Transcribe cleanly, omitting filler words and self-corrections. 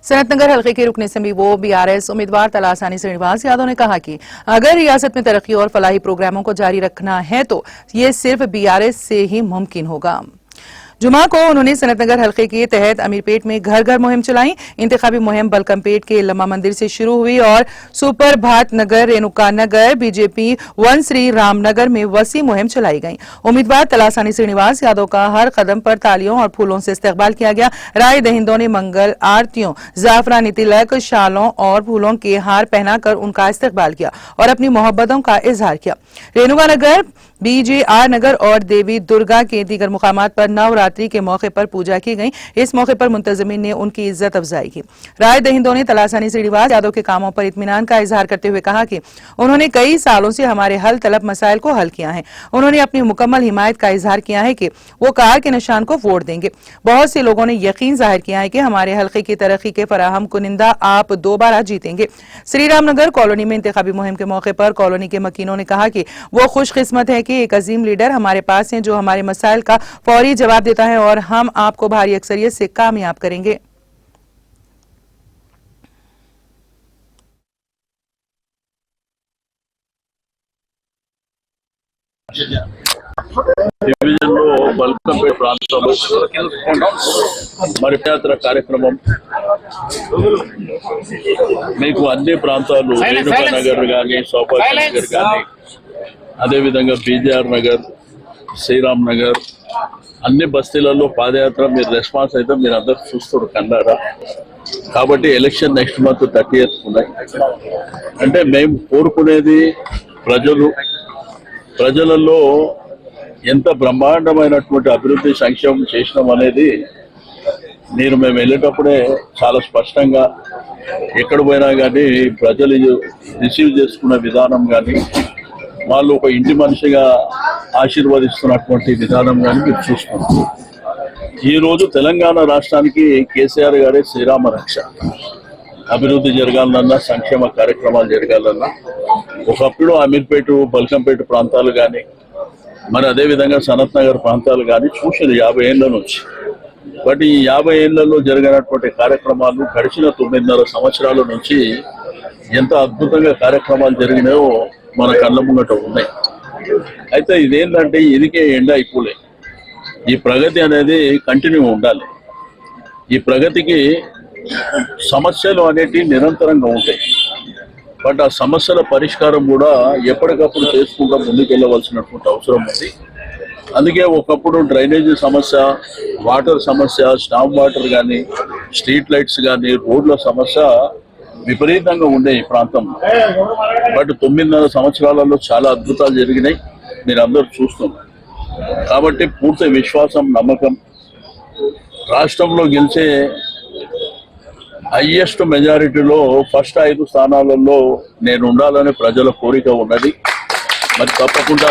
सनतनगर हल्के के रुकने से भी वो बीआरएस उम्मीदवार तलासानी श्रीनिवास यादव ने कहा कि अगर रियासत में तरक्की और फलाही प्रोग्रामों को जारी रखना है तो ये सिर्फ बीआरएस से ही मुमकिन होगा। जुमा को उन्होंने सनतनगर हल्के के तहत अमीरपेट में घर घर मुहिम चलाई। इंतखाबी मुहिम बलकमपेट के लम्मा मंदिर से शुरू हुई और सुपर भाट नगर, रेणुका नगर, बीजेपी वन श्री रामनगर में वसी मुहिम चलाई गई। उम्मीदवार तलासानी श्रीनिवास यादव का हर कदम पर तालियों और फूलों से इस्तकबाल किया गया। राय दहिंदों ने मंगल आरतियों, जाफरानी तिलक, शालों और फूलों के हार पहनाकर उनका इस्तकबाल किया और अपनी मोहब्बतों का इजहार किया। रेणुका नगर, बीजेआर नगर और देवी दुर्गा के दीगर मुकामात पर नवरात्रि के मौके पर पूजा की गई। इस मौके पर मुंतजिमीन ने उनकी इज्जत अफजाई की। राय दहिंदों ने तलासानी श्रीनिवास यादव के कामों पर इत्मीनान का इजहार करते हुए कहा कि उन्होंने कई सालों से हमारे हल तलब मसाइल को हल किया है। उन्होंने अपनी मुकम्मल हिमायत का इजहार किया है कि वो कार के निशान को वोट देंगे। बहुत से लोगों ने यकीन जाहिर किया है कि हमारे हल्के की तरक्की के फराहम कुनिंदा आप दोबारा जीतेंगे। श्री रामनगर कॉलोनी में इंतखाबी मुहिम के मौके पर कॉलोनी के मकीनों ने कहा कि वो खुशकिस्मत है कि एक अजीम लीडर हमारे पास है जो हमारे मसाइल का फौरी जवाब देता है और हम आपको भारी अक्सरियत से कामयाब करेंगे। డివిజన్లో బల్కంపేట ప్రాంతంలో మరి యాత్ర కార్యక్రమం మీకు అన్ని ప్రాంతాలు రేణుకా నగర్ కానీ, సోపాల్ నగర్ కానీ, అదేవిధంగా బీజేఆర్ నగర్, శ్రీరామ్ నగర్ అన్ని బస్తీలలో పాదయాత్ర మీరు రెస్పాన్స్ అయితే మీరు అందరూ చూస్తారు కన్నారా. కాబట్టి ఎలక్షన్ నెక్స్ట్ మంత్ 30th ఉన్నాయి. అంటే మేము కోరుకునేది ప్రజలలో ఎంత బ్రహ్మాండమైనటువంటి అభివృద్ధి సంక్షేమం చేసినాం అనేది మేము వెళ్ళేటప్పుడే చాలా స్పష్టంగా ఎక్కడ పోయినా కానీ ప్రజలు రిసీవ్ చేసుకున్న విధానం కానీ, వాళ్ళు ఒక ఇంటి మనిషిగా ఆశీర్వదిస్తున్నటువంటి విధానం కానీ మీరు చూస్తున్నారు. ఈరోజు తెలంగాణ రాష్ట్రానికి కేసీఆర్ గారే శ్రీరామ రక్ష. అభివృద్ధి జరగాలన్నా, సంక్షేమ కార్యక్రమాలు జరగాలన్నా ఒకప్పుడు అమీర్పేట, బల్కంపేట ప్రాంతాలు కానీ, మరి అదేవిధంగా సనత్ నగర్ ప్రాంతాలు కానీ చూసింది 50 ఏళ్ల నుంచి. బట్ ఈ 50 ఏళ్లలో జరిగినటువంటి కార్యక్రమాలు గడిచిన 9.5 సంవత్సరాల నుంచి ఎంత అద్భుతంగా కార్యక్రమాలు జరిగినాయో మన కళ్ళ ముంగట ఉన్నాయి. అయితే ఇదేంటంటే ఇదికే ఎండ అయిపోలే. ఈ ప్రగతి అనేది కంటిన్యూ ఉండాలి. ఈ ప్రగతికి సమస్యలు అనేటివి నిరంతరంగా ఉంటాయి. బట్ ఆ సమస్యల పరిష్కారం కూడా ఎప్పటికప్పుడు చేసుకుంటూ ముందుకెళ్ళవలసినటువంటి అవసరం ఉంది. అందుకే ఒకప్పుడు డ్రైనేజీ సమస్య, వాటర్ సమస్య, స్టామ్ వాటర్ కానీ, స్ట్రీట్ లైట్స్ కానీ, రోడ్ల సమస్య విపరీతంగా ఉండే ఈ ప్రాంతంలో. బట్ 9.5 సంవత్సరాలలో చాలా అద్భుతాలు జరిగినాయి, మీరు అందరూ చూస్తున్నారు. కాబట్టి పూర్తి విశ్వాసం, నమ్మకం, రాష్ట్రంలో గెలిచే హైయెస్ట్ మెజారిటీలో ఫస్ట్ 5 స్థానాలలో నేను ఉండాలని ప్రజల కోరిక ఉన్నది. మరి తప్పకుండా